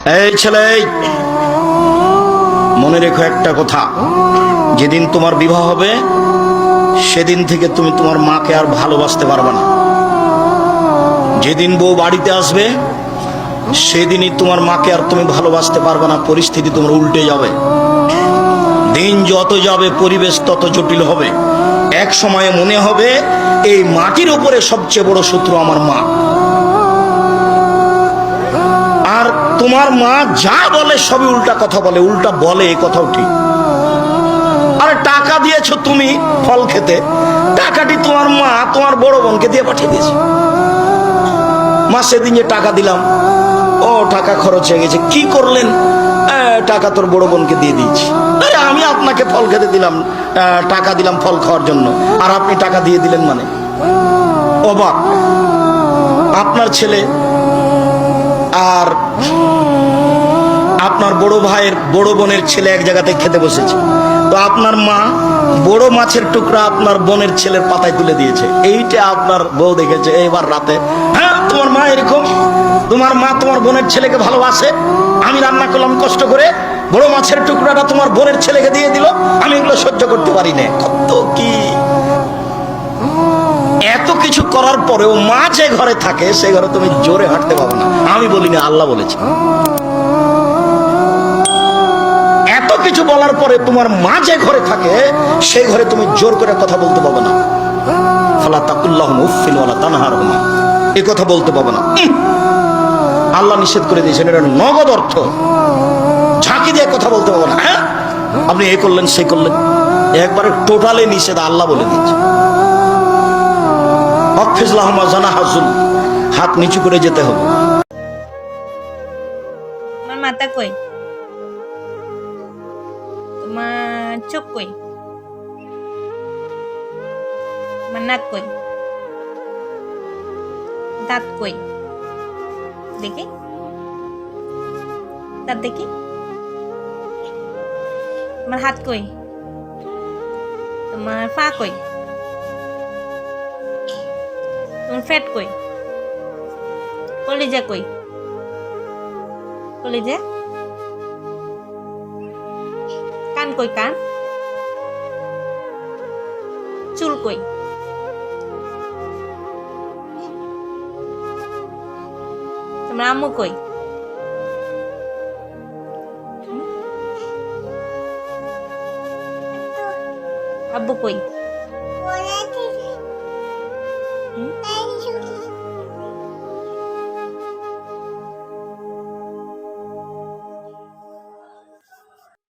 এই ছেলে, মনে রেখো একটা কথা, যেদিন তোমার বিবাহ হবে সেদিন থেকে তুমি তোমার মাকে আর ভালোবাসতে পারবে না। যেদিন বউ বাড়িতে আসবে সেদিনই তোমার মাকে আর তুমি ভালোবাসতে পারবে না। পরিস্থিতি তোমার উল্টে যাবে। দিন যত যাবে পরিবেশ তত জটিল হবে। এক সময়ে মনে হবে এই মাটির উপরে সবচেয়ে বড় শত্রু আমার মা। আর তোমার মা যা বলে সবই উল্টা কথা বলে, উল্টা বলে, এই কথাও ঠিক। আরে টাকা দিয়েছো তুমি ফল খেতে, টাকাটি তোমার মা তোমার বড় বোনকে দিয়ে পাঠিয়ে দিয়েছে। মা সেদিন যে টাকা দিলাম, ও টাকা খরচ হয়ে গেছে, কি করলেন? টাকা তোর বড় বোনকে দিয়ে দিয়েছি। আরে আমি আপনাকে ফল খেতে দিলাম, টাকা দিলাম ফল খাওয়ার জন্য, আর আপনি টাকা দিয়ে দিলেন মানে? অবাক। আপনার ছেলে আর আপনার বড় ভাইয়ের বড় বোনের ছেলে এক জায়গাতে খেতে বসেছে, তো আপনার মা বড় মাছের টুকরা আপনার বোনের ছেলের পাতায় তুলে দিয়েছে। এইটা আপনার বউ দেখেছে এবার রাতে। হ্যাঁ, তোমার মা এরকম, তোমার মা তোমার বোনের ছেলেকে ভালোবাসে। আমি রান্না করলাম কষ্ট করে, বড় মাছের টুকরাটা তোমার বোনের ছেলেকে দিয়ে দিল, আমি এগুলো সহ্য করতে পারি না। কত কি! এত কিছু করার পরেও মা যে ঘরে থাকে সে ঘরে তুমি জোরে হাঁটতে পারবে না। আমি বলিনি, আল্লাহ বলেছে। এত কিছু বলার পরে তোমার মা যে ঘরে থাকে সেই ঘরে তুমি জোর করে কথা বলতে পারবে না। ফালা তাকুল্লাহুম উফফিন ওয়ালা তানহারহুমা, এই কথা বলতে পারবে না। আল্লাহ নিষেধ করে দিয়েছেন, এটা নগদ অর্থ। ঝাঁকি দিয়ে কথা বলতে পারবে না। হ্যাঁ, আপনি এ করলেন সে করলেন, একবারে টোটালি নিষেধ, আল্লাহ বলে দিয়েছে। হাত নিচু করে যেতে হবে। তোমার মাথা কই? তোমার চোখ কই? তোমার নাক কই? দাঁত কই? দেখি দাঁত দেখি। তোমার হাত কই? তোমার পা কই? তোমার ফ্যাট কই? কলিজা কই? কলিজা? কান কই? কান? চুল কই? তোমার আম্মু কই? আব্বু কই?